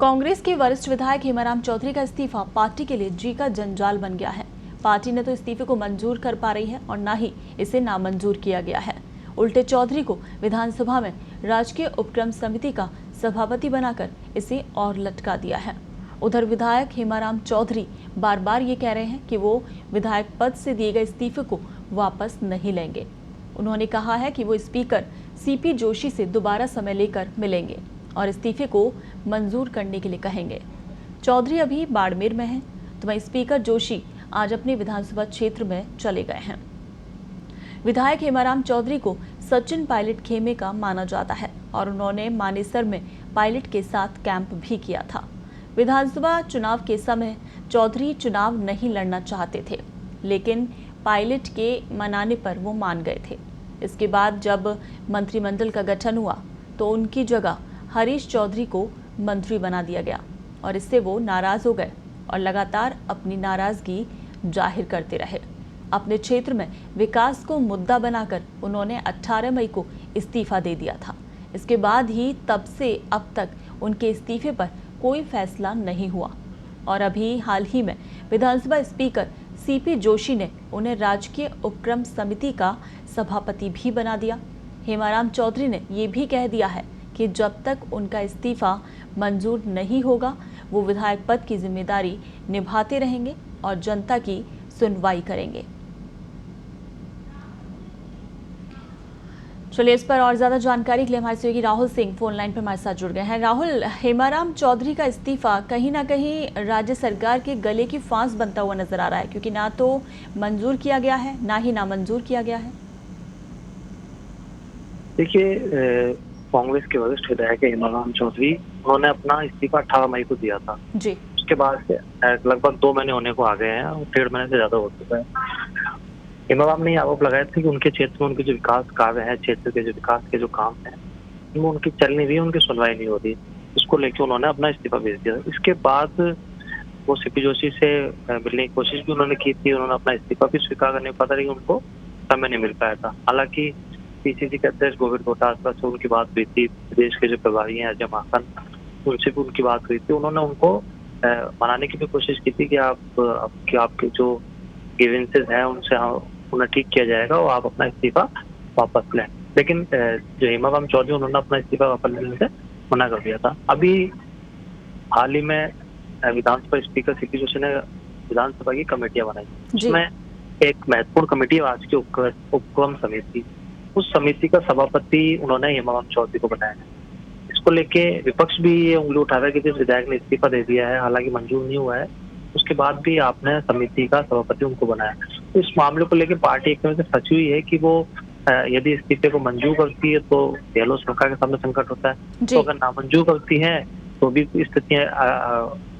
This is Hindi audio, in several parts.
कांग्रेस के वरिष्ठ विधायक हेमाराम चौधरी का इस्तीफा पार्टी के लिए जी का जंजाल बन गया है। पार्टी ने तो इस्तीफे को मंजूर कर पा रही है और न ही इसे नामंजूर किया गया है। उल्टे चौधरी को विधानसभा में राजकीय उपक्रम समिति का सभापति बनाकर इसे और लटका दिया है। उधर विधायक हेमाराम चौधरी बार बार ये कह रहे हैं कि वो विधायक पद से दिए गए इस्तीफे को वापस नहीं लेंगे। उन्होंने कहा है कि वो स्पीकर सीपी जोशी से दोबारा समय लेकर मिलेंगे और इस्तीफे को मंजूर करने के लिए कहेंगे। चौधरी अभी बाड़मेर में हैं, तो वहीं स्पीकर जोशी आज अपने विधानसभा क्षेत्र में चले गए हैं। विधायक हेमाराम चौधरी को सचिन पायलट खेमे का माना जाता है और उन्होंने मानेसर में पायलट के साथ कैंप भी किया था। विधानसभा चुनाव के समय चौधरी चुनाव नहीं लड़ना चाहते थे, लेकिन पायलट के मनाने पर वो मान गए थे। इसके बाद जब मंत्रिमंडल का गठन हुआ तो उनकी जगह हरीश चौधरी को मंत्री बना दिया गया और इससे वो नाराज हो गए और लगातार अपनी नाराजगी जाहिर करते रहे। अपने क्षेत्र में विकास को मुद्दा बनाकर उन्होंने 18 मई को इस्तीफा दे दिया था। इसके बाद ही तब से अब तक उनके इस्तीफे पर कोई फैसला नहीं हुआ और अभी हाल ही में विधानसभा स्पीकर सीपी जोशी ने उन्हें राजकीय उपक्रम समिति का सभापति भी बना दिया। हेमाराम चौधरी ने ये भी कह दिया है कि जब तक उनका इस्तीफा मंजूर नहीं होगा वो विधायक पद की जिम्मेदारी निभाते रहेंगे और जनता की सुनवाई करेंगे। चलिए इस पर और ज्यादा जानकारी के लिए हमारे सहयोगी राहुल सिंह फोन लाइन पर हमारे साथ जुड़ गए हैं। राहुल, हेमाराम चौधरी का इस्तीफा कहीं ना कहीं राज्य सरकार के गले की फांस बनता हुआ नजर आ रहा है, क्योंकि ना तो मंजूर किया गया है ना ही नामंजूर किया गया है। देखिए, कांग्रेस के वरिष्ठ विधायक हेमाराम चौधरी, उन्होंने अपना इस्तीफा 18 मई को दिया था जी। उसके बाद लगभग 2 महीने होने को आ गए हैं और 1.5 महीने से ज्यादा हो चुका है। हेमाराम ने आरोप लगाया था कि उनके क्षेत्र में उनके जो विकास कार्य है, क्षेत्र के जो विकास के जो काम है, उनमें उनकी चल नहीं रही, उनकी सुनवाई नहीं हो रही। इसको लेकर उन्होंने अपना इस्तीफा भेज दिया। इसके बाद वो सीपी जोशी से मिलने की कोशिश भी उन्होंने की थी, उन्होंने अपना इस्तीफा भी स्वीकार करने को पता नहीं, उनको समय नहीं मिल पाया था। हालांकि पीसीसी के अध्यक्ष गोविंद डोटासरा से उनकी बात हुई थी, प्रदेश के जो प्रभारी हैं अजय माकन, उनसे भी उनकी बात हुई थी। उन्होंने उनको मनाने की भी कोशिश की थी कि आपके जो ग्रीवेंसेस हैं उनसे उन्हें ठीक किया जाएगा और आप अपना इस्तीफा वापस लें। लेकिन जो हेमाराम चौधरी, उन्होंने अपना इस्तीफा वापस लेने से मना कर दिया था। अभी हाल ही में विधानसभा स्पीकर सीपी जोशी ने विधानसभा की कमेटियां बनाई, उसमें एक महत्वपूर्ण कमेटी है राजकीय उपक्रम समिति। उस समिति का सभापति उन्होंने हेमाराम चौधरी को बनाया है। इसको लेके विपक्ष भी ये उंगली उठा रहा है कि जिस विधायक ने इस्तीफा दे दिया है, हालांकि मंजूर नहीं हुआ है, उसके बाद भी आपने समिति का सभापति उनको बनाया। तो इस मामले को लेकर पार्टी एक तरह से फंसी हुई है कि वो यदि इस्तीफे को मंजूर करती है तो गहलोत सरकार के सामने संकट होता है, तो अगर नामंजूर करती है तो भी स्थितियां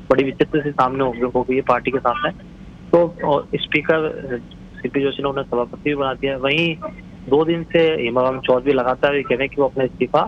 बड़ी विचित्र से सामने हो गई है पार्टी के सामने। तो स्पीकर सीपी जोशी ने उन्हें सभापति भी बना दिया। वहीं 2 दिन से हेमाराम चौधरी लगातार ये कह रहे हैं कि वो अपना इस्तीफा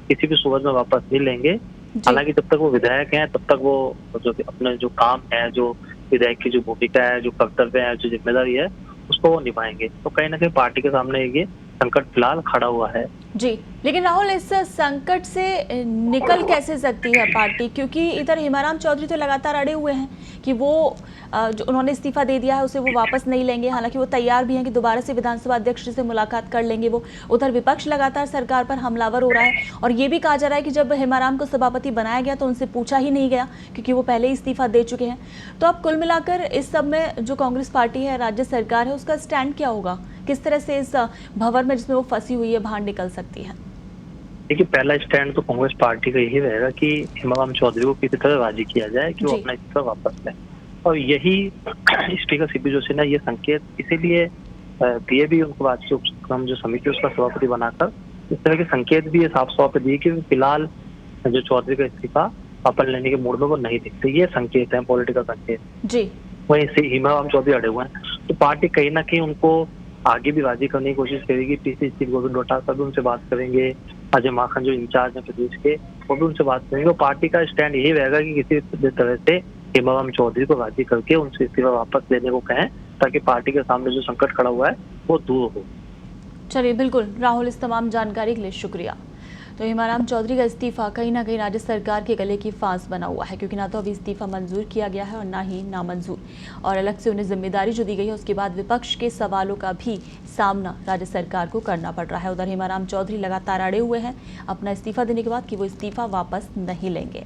किसी भी सूरत में वापस नहीं लेंगे। हालांकि जब तक वो विधायक हैं तब तक वो जो अपने जो काम है, जो विधायक की जो भूमिका है, जो कर्तव्य है, जो जिम्मेदारी है, उसको वो निभाएंगे। तो कहीं ना कहीं पार्टी के सामने ये संकट फिलहाल खड़ा हुआ है। जी, लेकिन राहुल, इस संकट से निकल कैसे सकती है पार्टी, क्योंकि इधर हेमाराम चौधरी तो लगातार अड़े हुए हैं कि वो जो उन्होंने इस्तीफा दे दिया है उसे वो वापस नहीं लेंगे। हालांकि वो तैयार भी हैं कि दोबारा से विधानसभा अध्यक्ष से मुलाकात कर लेंगे वो। उधर विपक्ष लगातार सरकार पर हमलावर हो रहा है और ये भी कहा जा रहा है कि जब हेमाराम को सभापति बनाया गया तो उनसे पूछा ही नहीं गया, क्योंकि वो पहले ही इस्तीफा दे चुके हैं। तो अब कुल मिलाकर इस सब में जो कांग्रेस पार्टी है, राज्य सरकार है, उसका स्टैंड क्या होगा? किस तरह से इस भंवर में जिसमें वो फंसी हुई है बाहर निकल सकती है? देखिए, पहला स्टैंड तो कांग्रेस पार्टी का यही रहेगा कि हेमाराम चौधरी को किसी तरह राजी किया जाए कि वो अपना इस्तीफा वापस लें। और यही स्पीकर सीपी जोशी ने ये संकेत इसीलिए दिए भी उनको राजकीय उपक्रम जो समिति उसका सभापति बनाकर, इस तरह के संकेत भी ये साफ तौर पर दिए कि फिलहाल जो चौधरी का इस्तीफा वापस लेने के मूड में वो नहीं दिखते। ये संकेत है, पॉलिटिकल संकेत जी। वहीं से हेमाराम चौधरी अड़े हुए हैं, तो पार्टी कहीं ना कहीं उनको आगे भी राजी करने की कोशिश करेगी। पीसीसी गोविंद डोटासरा भी उनसे बात करेंगे, अजय माकन जो इंचार्ज है प्रदेश के, वो भी उनसे बात करेंगे। पार्टी का स्टैंड यही रहेगा कि किसी तरह से हेमाराम चौधरी को राजी करके उनसे इस्तीफा वापस लेने को कहें, ताकि पार्टी के सामने जो संकट खड़ा हुआ है वो दूर हो। चलिए, बिल्कुल राहुल, इस तमाम जानकारी के लिए शुक्रिया। तो हेमाराम चौधरी का इस्तीफा कहीं ना कहीं राज्य सरकार के गले की फांस बना हुआ है, क्योंकि ना तो अभी इस्तीफा मंजूर किया गया है और ना ही नामंजूर, और अलग से उन्हें जिम्मेदारी जो दी गई है उसके बाद विपक्ष के सवालों का भी सामना राज्य सरकार को करना पड़ रहा है। उधर हेमाराम चौधरी लगातार अड़े हुए हैं अपना इस्तीफा देने के बाद कि वो इस्तीफा वापस नहीं लेंगे।